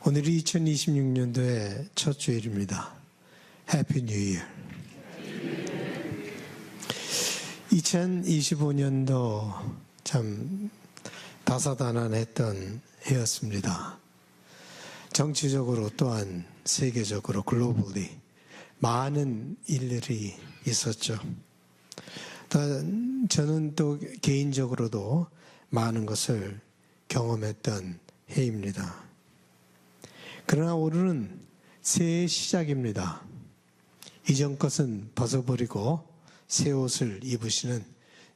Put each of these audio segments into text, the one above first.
오늘이 2026년도의 첫 주일입니다. 해피 뉴 이어. 2025년도 참 다사다난했던 해였습니다. 정치적으로 또한 세계적으로 글로벌리 많은 일들이 있었죠. 저는 또 개인적으로도 많은 것을 경험했던 해입니다. 그러나 오늘은 새해의 시작입니다. 이전 것은 벗어버리고 새 옷을 입으시는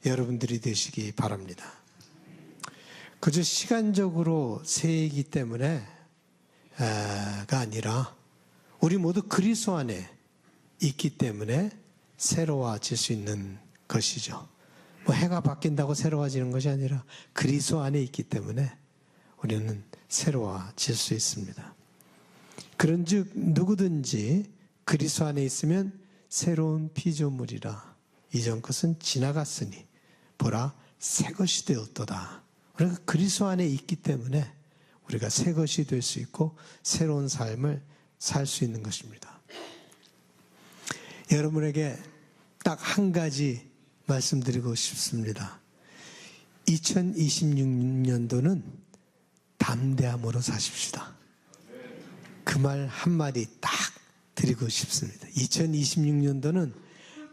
여러분들이 되시기 바랍니다. 그저 시간적으로 새해이기 때문에 가 아니라 우리 모두 그리스도 안에 있기 때문에 새로워질 수 있는 것이죠. 뭐 해가 바뀐다고 새로워지는 것이 아니라 그리스도 안에 있기 때문에 우리는 새로워질 수 있습니다. 그런즉 누구든지 그리스도 안에 있으면 새로운 피조물이라 이전 것은 지나갔으니 보라 새 것이 되었도다. 우리가 그리스도 안에 있기 때문에 우리가 새 것이 될 수 있고 새로운 삶을 살 수 있는 것입니다. 여러분에게 딱 한 가지 말씀드리고 싶습니다. 2026년도는 담대함으로 사십시다. 그 말 한마디 딱 드리고 싶습니다. 2026년도는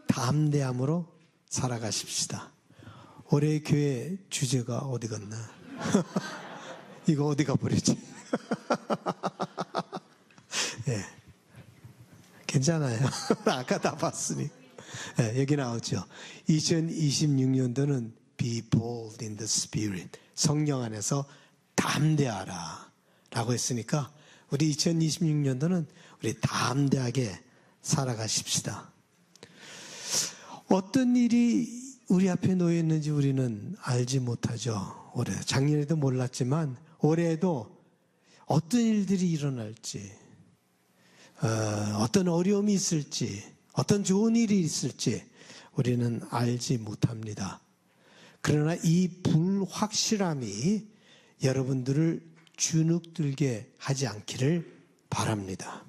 담대함으로 살아가십시다. 올해 교회 주제가 어디 갔나? 이거 어디 가버리지? 네. 괜찮아요. 아까 다 봤으니. 네, 여기 나오죠. 2026년도는 Be bold in the spirit. 성령 안에서 담대하라. 라고 했으니까 우리 2026년도는 우리 담대하게 살아가십시다. 어떤 일이 우리 앞에 놓여 있는지 우리는 알지 못하죠. 올해 작년에도 몰랐지만 올해에도 어떤 일들이 일어날지, 어떤 어려움이 있을지, 어떤 좋은 일이 있을지 우리는 알지 못합니다. 그러나 이 불확실함이 여러분들을 주눅들게 하지 않기를 바랍니다.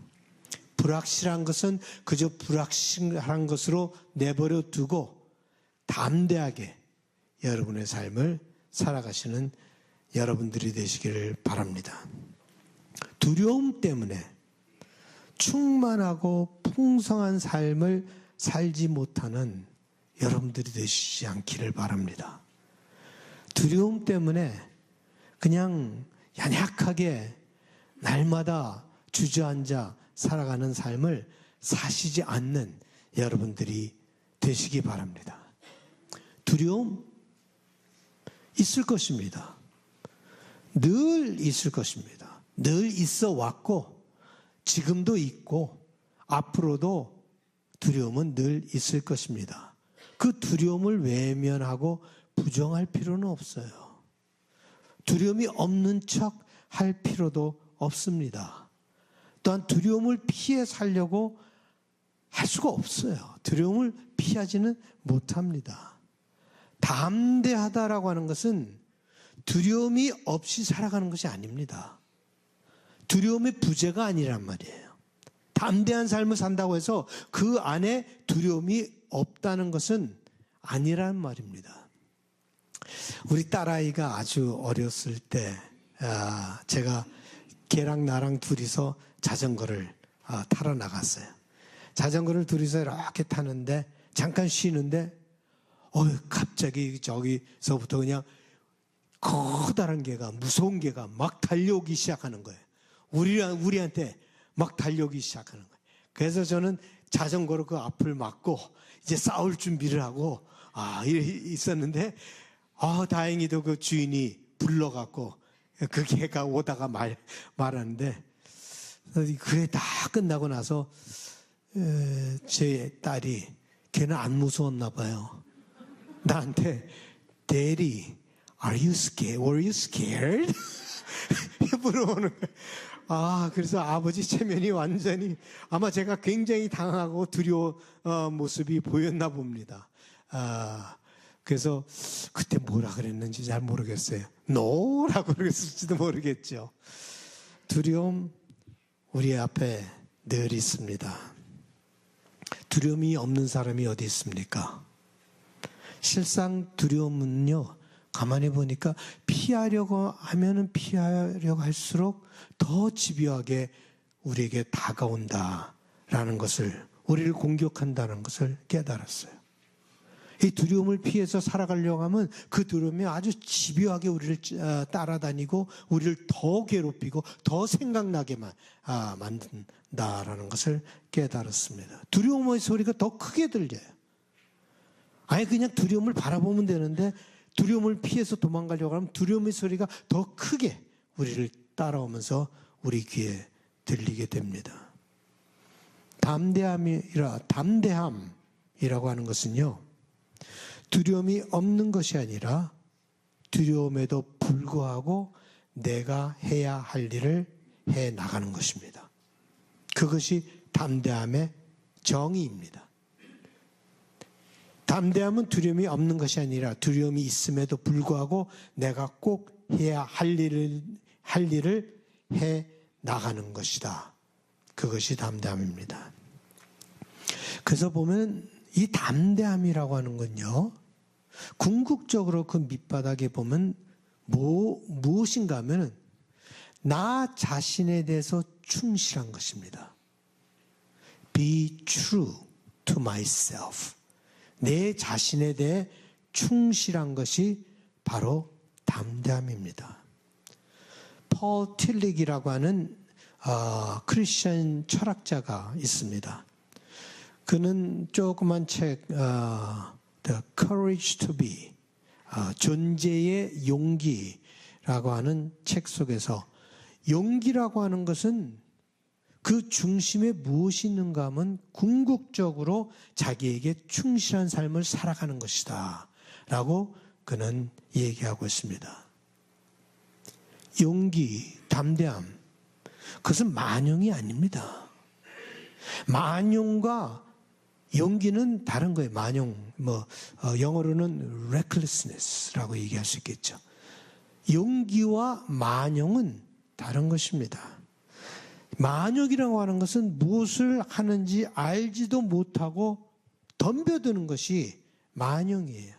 불확실한 것은 그저 불확실한 것으로 내버려 두고 담대하게 여러분의 삶을 살아가시는 여러분들이 되시기를 바랍니다. 두려움 때문에 충만하고 풍성한 삶을 살지 못하는 여러분들이 되시지 않기를 바랍니다. 두려움 때문에 그냥 연약하게 날마다 주저앉아 살아가는 삶을 사시지 않는 여러분들이 되시기 바랍니다. 두려움 있을 것입니다. 늘 있을 것입니다. 늘 있어 왔고 지금도 있고 앞으로도 두려움은 늘 있을 것입니다. 그 두려움을 외면하고 부정할 필요는 없어요. 두려움이 없는 척 할 필요도 없습니다. 또한 두려움을 피해 살려고 할 수가 없어요. 두려움을 피하지는 못합니다. 담대하다라고 하는 것은 두려움이 없이 살아가는 것이 아닙니다. 두려움의 부재가 아니란 말이에요. 담대한 삶을 산다고 해서 그 안에 두려움이 없다는 것은 아니란 말입니다. 우리 딸아이가 아주 어렸을 때 제가 걔랑 나랑 둘이서 자전거를 타러 나갔어요. 자전거를 둘이서 이렇게 타는데 잠깐 쉬는데 갑자기 저기서부터 그냥 커다란 개가 무서운 개가 막 달려오기 시작하는 거예요. 우리한테 막 달려오기 시작하는 거예요. 그래서 저는 자전거로 그 앞을 막고 이제 싸울 준비를 하고 있었는데 다행히도 그 주인이 불러갖고 그 개가 오다가 말하는데 그게 다 끝나고 나서 제 딸이 걔는 안 무서웠나 봐요. 나한테 Daddy, are you scared? Were you scared? 물어보는 거예요. 그래서 아버지 체면이 완전히 아마 제가 굉장히 당하고 두려운 모습이 보였나 봅니다. 그래서 그때 뭐라 그랬는지 잘 모르겠어요. 노라고 그랬을지도 모르겠죠. 두려움 우리 앞에 늘 있습니다. 두려움이 없는 사람이 어디 있습니까? 실상 두려움은요, 가만히 보니까 피하려고 하면은 피하려고 할수록 더 집요하게 우리에게 다가온다라는 것을, 우리를 공격한다는 것을 깨달았어요. 이 두려움을 피해서 살아가려고 하면 그 두려움이 아주 집요하게 우리를 따라다니고 우리를 더 괴롭히고 더 생각나게만 만든다라는 것을 깨달았습니다. 두려움의 소리가 더 크게 들려요. 아예 그냥 두려움을 바라보면 되는데 두려움을 피해서 도망가려고 하면 두려움의 소리가 더 크게 우리를 따라오면서 우리 귀에 들리게 됩니다. 담대함이라고 하는 것은요, 두려움이 없는 것이 아니라 두려움에도 불구하고 내가 해야 할 일을 해 나가는 것입니다. 그것이 담대함의 정의입니다. 담대함은 두려움이 없는 것이 아니라 두려움이 있음에도 불구하고 내가 꼭 해야 할 일을 해 나가는 것이다. 그것이 담대함입니다. 그래서 보면 이 담대함이라고 하는 건요, 궁극적으로 그 밑바닥에 보면 무엇인가 하면 나 자신에 대해서 충실한 것입니다. Be true to myself. 내 자신에 대해 충실한 것이 바로 담대함입니다. 폴 틸릭이라고 하는 크리스천 철학자가 있습니다. 그는 조그만 책 The Courage to Be, 존재의 용기라고 하는 책 속에서 용기라고 하는 것은 그 중심에 무엇이 있는가 하면 궁극적으로 자기에게 충실한 삶을 살아가는 것이다 라고 그는 얘기하고 있습니다. 용기, 담대함, 그것은 만용이 아닙니다. 만용과 용기는 다른 거예요. 만용, 영어로는 recklessness라고 얘기할 수 있겠죠. 용기와 만용은 다른 것입니다. 만용이라고 하는 것은 무엇을 하는지 알지도 못하고 덤벼드는 것이 만용이에요.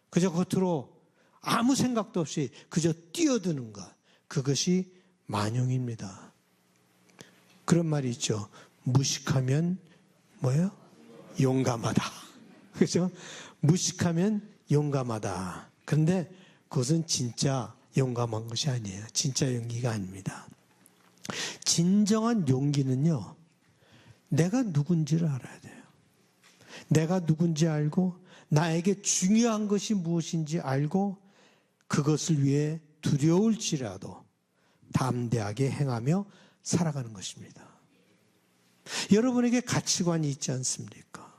그저 겉으로 아무 생각도 없이 그저 뛰어드는 것, 그것이 만용입니다. 그런 말이 있죠. 무식하면 뭐예요? 용감하다. 그죠? 무식하면 용감하다. 그런데 그것은 진짜 용감한 것이 아니에요. 진짜 용기가 아닙니다. 진정한 용기는요, 내가 누군지를 알아야 돼요. 내가 누군지 알고 나에게 중요한 것이 무엇인지 알고 그것을 위해 두려울지라도 담대하게 행하며 살아가는 것입니다. 여러분에게 가치관이 있지 않습니까?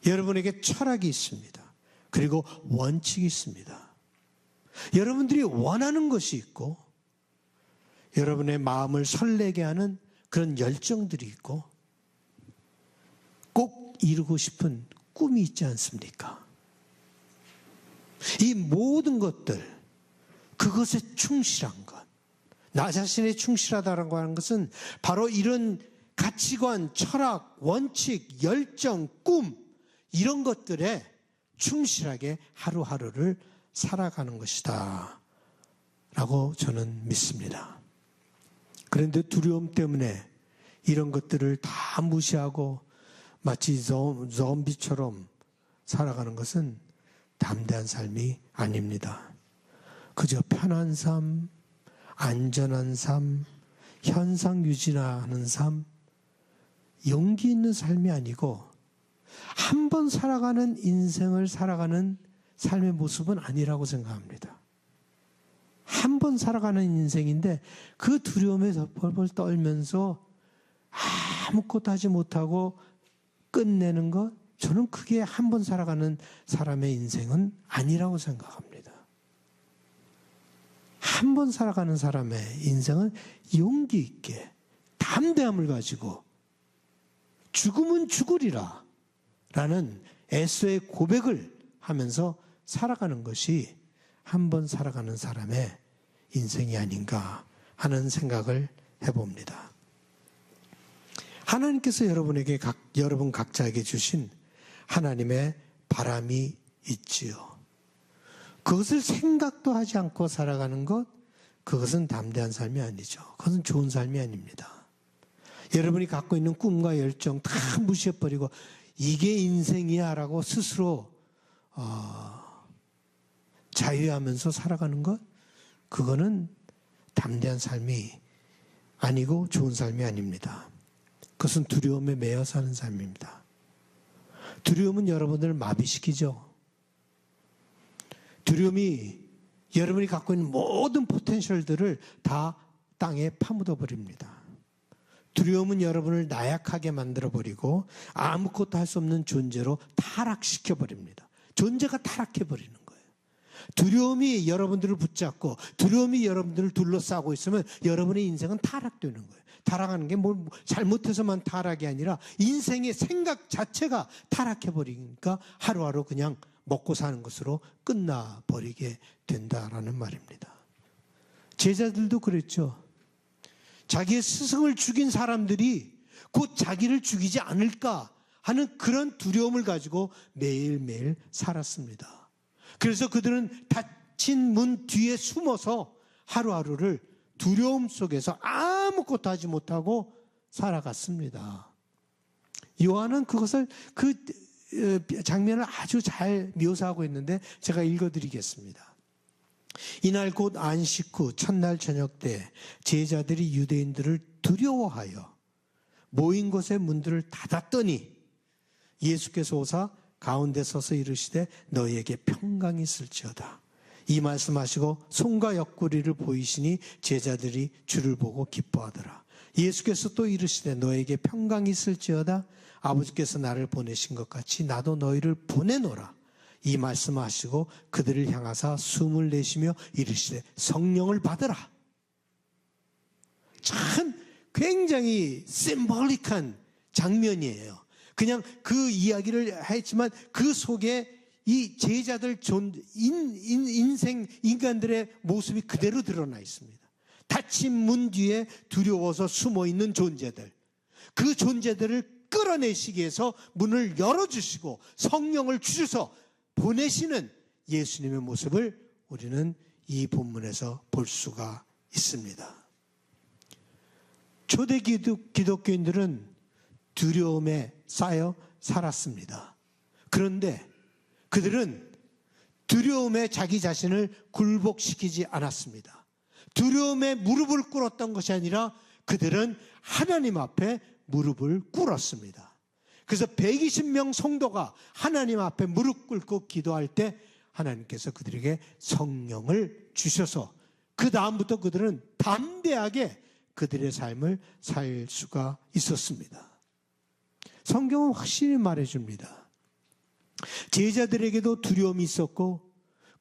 여러분에게 철학이 있습니다. 그리고 원칙이 있습니다. 여러분들이 원하는 것이 있고 여러분의 마음을 설레게 하는 그런 열정들이 있고 꼭 이루고 싶은 꿈이 있지 않습니까? 이 모든 것들, 그것에 충실한 것, 나 자신에 충실하다는 것은 바로 이런 가치관, 철학, 원칙, 열정, 꿈, 이런 것들에 충실하게 하루하루를 살아가는 것이다 라고 저는 믿습니다. 그런데 두려움 때문에 이런 것들을 다 무시하고 마치 좀비처럼 살아가는 것은 담대한 삶이 아닙니다. 그저 편한 삶, 안전한 삶, 현상 유지하는 삶, 용기 있는 삶이 아니고 한 번 살아가는 인생을 살아가는 삶의 모습은 아니라고 생각합니다. 한 번 살아가는 인생인데 그 두려움에서 벌벌 떨면서 아무것도 하지 못하고 끝내는 것, 저는 그게 한 번 살아가는 사람의 인생은 아니라고 생각합니다. 한 번 살아가는 사람의 인생은 용기 있게 담대함을 가지고 죽으면 죽으리라 라는 애써의 고백을 하면서 살아가는 것이 한 번 살아가는 사람의 인생이 아닌가 하는 생각을 해봅니다. 하나님께서 여러분 각자에게 주신 하나님의 바람이 있지요. 그것을 생각도 하지 않고 살아가는 것, 그것은 담대한 삶이 아니죠. 그것은 좋은 삶이 아닙니다. 여러분이 갖고 있는 꿈과 열정 다 무시해버리고 이게 인생이야 라고 스스로 자유하면서 살아가는 것, 그거는 담대한 삶이 아니고 좋은 삶이 아닙니다. 그것은 두려움에 매여 사는 삶입니다. 두려움은 여러분들을 마비시키죠. 두려움이 여러분이 갖고 있는 모든 포텐셜들을 다 땅에 파묻어 버립니다. 두려움은 여러분을 나약하게 만들어버리고 아무것도 할 수 없는 존재로 타락시켜 버립니다. 존재가 타락해 버리는 거예요. 두려움이 여러분들을 붙잡고 두려움이 여러분들을 둘러싸고 있으면 여러분의 인생은 타락되는 거예요. 타락하는 게 뭘 잘못해서만 타락이 아니라 인생의 생각 자체가 타락해 버리니까 하루하루 그냥 먹고 사는 것으로 끝나버리게 된다라는 말입니다. 제자들도 그랬죠. 자기의 스승을 죽인 사람들이 곧 자기를 죽이지 않을까 하는 그런 두려움을 가지고 매일매일 살았습니다. 그래서 그들은 닫힌 문 뒤에 숨어서 하루하루를 두려움 속에서 아무것도 하지 못하고 살아갔습니다. 요한은 그것을 그 장면을 아주 잘 묘사하고 있는데 제가 읽어드리겠습니다. 이날 곧 안식 후 첫날 저녁 때 제자들이 유대인들을 두려워하여 모인 곳의 문들을 닫았더니 예수께서 오사 가운데 서서 이르시되 너희에게 평강이 있을지어다. 이 말씀하시고 손과 옆구리를 보이시니 제자들이 주를 보고 기뻐하더라. 예수께서 또 이르시되 너에게 평강이 있을지어다. 아버지께서 나를 보내신 것 같이 나도 너희를 보내노라. 이 말씀하시고 그들을 향하사 숨을 내쉬며 이르시되 성령을 받으라. 참 굉장히 심볼릭한 장면이에요. 그냥 그 이야기를 했지만 그 속에 이 제자들 인생 인간들의 모습이 그대로 드러나 있습니다. 닫힌 문 뒤에 두려워서 숨어있는 존재들, 그 존재들을 끌어내시기 위해서 문을 열어주시고 성령을 주셔서 보내시는 예수님의 모습을 우리는 이 본문에서 볼 수가 있습니다. 초대 기독교인들은 두려움에 쌓여 살았습니다. 그런데 그들은 두려움에 자기 자신을 굴복시키지 않았습니다. 두려움에 무릎을 꿇었던 것이 아니라 그들은 하나님 앞에 무릎을 꿇었습니다. 그래서 120명 성도가 하나님 앞에 무릎 꿇고 기도할 때 하나님께서 그들에게 성령을 주셔서 그 다음부터 그들은 담대하게 그들의 삶을 살 수가 있었습니다. 성경은 확실히 말해줍니다. 제자들에게도 두려움이 있었고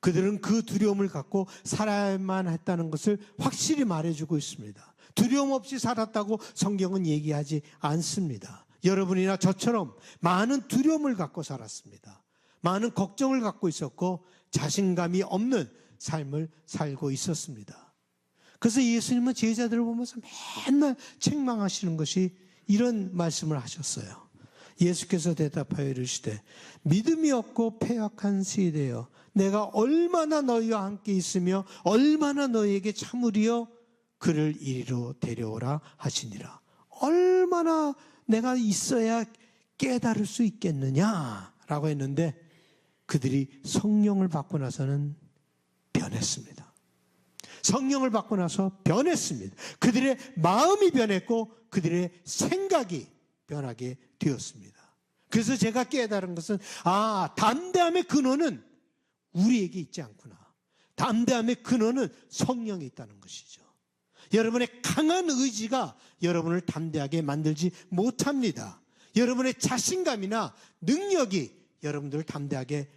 그들은 그 두려움을 갖고 살아야만 했다는 것을 확실히 말해주고 있습니다. 두려움 없이 살았다고 성경은 얘기하지 않습니다. 여러분이나 저처럼 많은 두려움을 갖고 살았습니다. 많은 걱정을 갖고 있었고 자신감이 없는 삶을 살고 있었습니다. 그래서 예수님은 제자들을 보면서 맨날 책망하시는 것이 이런 말씀을 하셨어요. 예수께서 대답하여 이르시되 믿음이 없고 패역한 세대여 내가 얼마나 너희와 함께 있으며 얼마나 너희에게 참으리여 그를 이리로 데려오라 하시니라. 얼마나 내가 있어야 깨달을 수 있겠느냐라고 했는데 그들이 성령을 받고 나서는 변했습니다. 성령을 받고 나서 변했습니다. 그들의 마음이 변했고 그들의 생각이 변하게 되었습니다. 그래서 제가 깨달은 것은 담대함의 근원은 우리에게 있지 않구나. 담대함의 근원은 성령에 있다는 것이죠. 여러분의 강한 의지가 여러분을 담대하게 만들지 못합니다. 여러분의 자신감이나 능력이 여러분들을 담대하게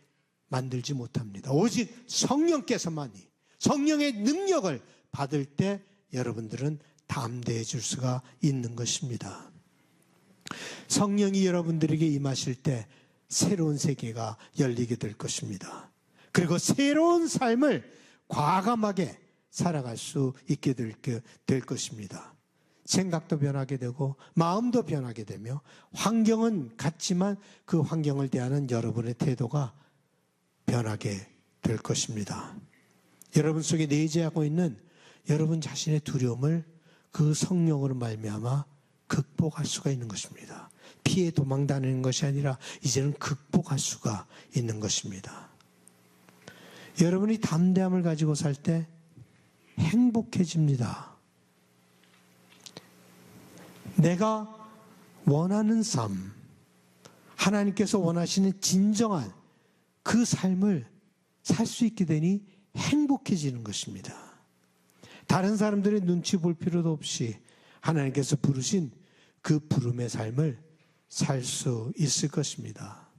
만들지 못합니다. 오직 성령께서만이 성령의 능력을 받을 때 여러분들은 담대해질 수가 있는 것입니다. 성령이 여러분들에게 임하실 때 새로운 세계가 열리게 될 것입니다. 그리고 새로운 삶을 과감하게 살아갈 수 있게 될 것입니다. 생각도 변하게 되고 마음도 변하게 되며 환경은 같지만 그 환경을 대하는 여러분의 태도가 변하게 될 것입니다. 여러분 속에 내재하고 있는 여러분 자신의 두려움을 그 성령으로 말미암아 극복할 수가 있는 것입니다. 피해 도망다니는 것이 아니라 이제는 극복할 수가 있는 것입니다. 여러분이 담대함을 가지고 살 때 행복해집니다. 내가 원하는 삶, 하나님께서 원하시는 진정한 그 삶을 살 수 있게 되니 행복해지는 것입니다. 다른 사람들의 눈치 볼 필요도 없이 하나님께서 부르신 그 부름의 삶을 살 수 있을 것입니다.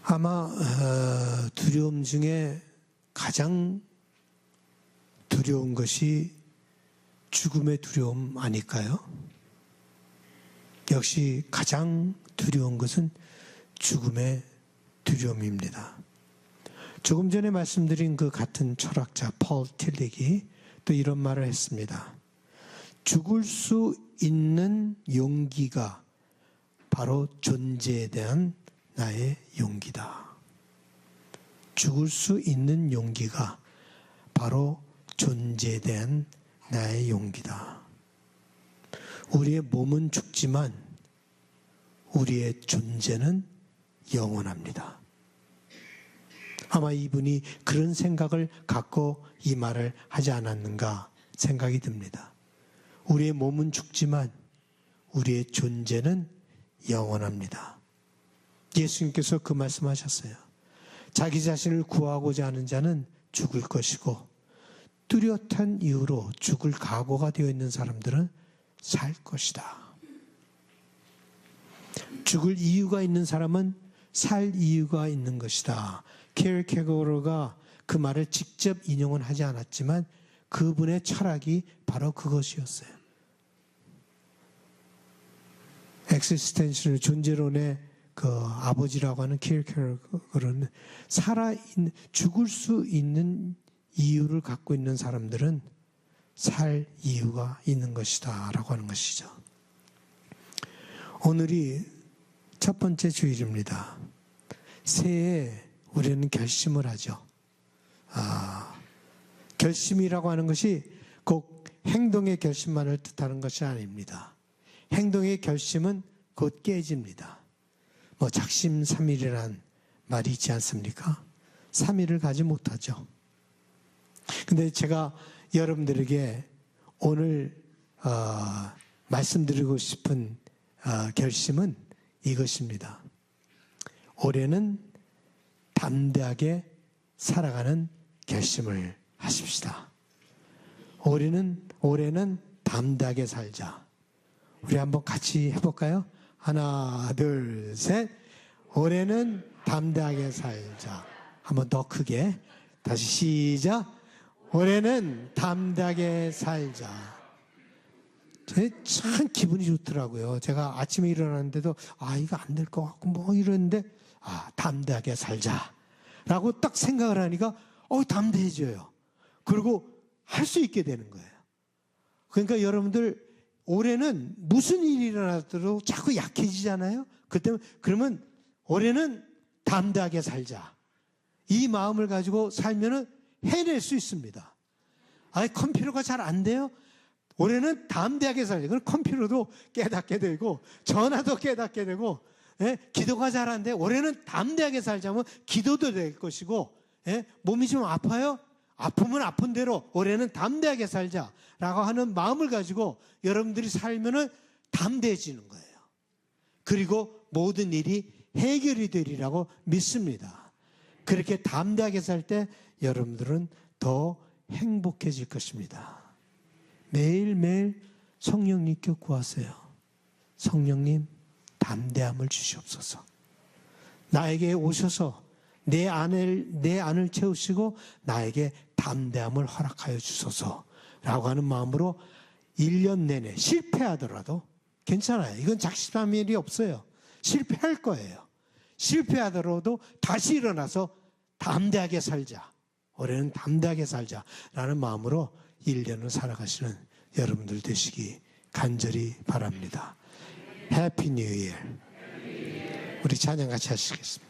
아마 두려움 중에 가장 두려운 것이 죽음의 두려움 아닐까요? 역시 가장 두려운 것은 죽음의 두려움입니다. 조금 전에 말씀드린 그 같은 철학자 폴 틸릭이 또 이런 말을 했습니다. 죽을 수 있는 용기가 바로 존재에 대한 나의 용기다. 죽을 수 있는 용기가 바로 존재에 대한 나의 용기다. 우리의 몸은 죽지만 우리의 존재는 영원합니다. 아마 이분이 그런 생각을 갖고 이 말을 하지 않았는가 생각이 듭니다. 우리의 몸은 죽지만 우리의 존재는 영원합니다. 예수님께서 그 말씀하셨어요. 자기 자신을 구하고자 하는 자는 죽을 것이고 뚜렷한 이유로 죽을 각오가 되어 있는 사람들은 살 것이다. 죽을 이유가 있는 사람은 살 이유가 있는 것이다. 케르케고르가 그 말을 직접 인용은 하지 않았지만 그분의 철학이 바로 그것이었어요. 엑시스텐셜 존재론의 그 아버지라고 하는 케르케고르는 죽을 수 있는 이유를 갖고 있는 사람들은 살 이유가 있는 것이다 라고 하는 것이죠. 오늘이 첫 번째 주일입니다. 새해에 우리는 결심을 하죠. 결심이라고 하는 것이 꼭 행동의 결심만을 뜻하는 것이 아닙니다. 행동의 결심은 곧 깨집니다. 작심삼일이란 말이 있지 않습니까? 3일을 가지 못하죠. 근데 제가 여러분들에게 오늘 말씀드리고 싶은 결심은 이것입니다. 올해는 담대하게 살아가는 결심을 하십시다. 올해는 담대하게 살자. 우리 한번 같이 해볼까요? 하나, 둘, 셋. 올해는 담대하게 살자. 한번 더 크게. 다시 시작. 올해는 담대하게 살자. 참 기분이 좋더라고요. 제가 아침에 일어났는데도 이거 안 될 것 같고 이러는데 담대하게 살자 라고 딱 생각을 하니까 담대해져요. 그리고 할 수 있게 되는 거예요. 그러니까 여러분들 올해는 무슨 일이 일어나도 자꾸 약해지잖아요. 그러면 올해는 담대하게 살자. 이 마음을 가지고 살면은 해낼 수 있습니다. 컴퓨터가 잘 안 돼요? 올해는 담대하게 살자. 그럼 컴퓨터도 깨닫게 되고 전화도 깨닫게 되고 기도가 잘 안 돼. 올해는 담대하게 살자면 기도도 될 것이고 몸이 좀 아파요? 아프면 아픈 대로 올해는 담대하게 살자라고 하는 마음을 가지고 여러분들이 살면은 담대해지는 거예요. 그리고 모든 일이 해결이 되리라고 믿습니다. 그렇게 담대하게 살 때 여러분들은 더 행복해질 것입니다. 매일매일 성령님께 구하세요. 성령님, 담대함을 주시옵소서. 나에게 오셔서 내 안을 채우시고 나에게 담대함을 허락하여 주소서 라고 하는 마음으로 1년 내내 실패하더라도 괜찮아요. 이건 작심삼일이 없어요. 실패할 거예요. 실패하더라도 다시 일어나서 담대하게 살자. 올해는 담대하게 살자라는 마음으로 1년을 살아가시는 여러분들 되시기 간절히 바랍니다. 해피 뉴 이어. 우리 찬양 같이 하시겠습니다.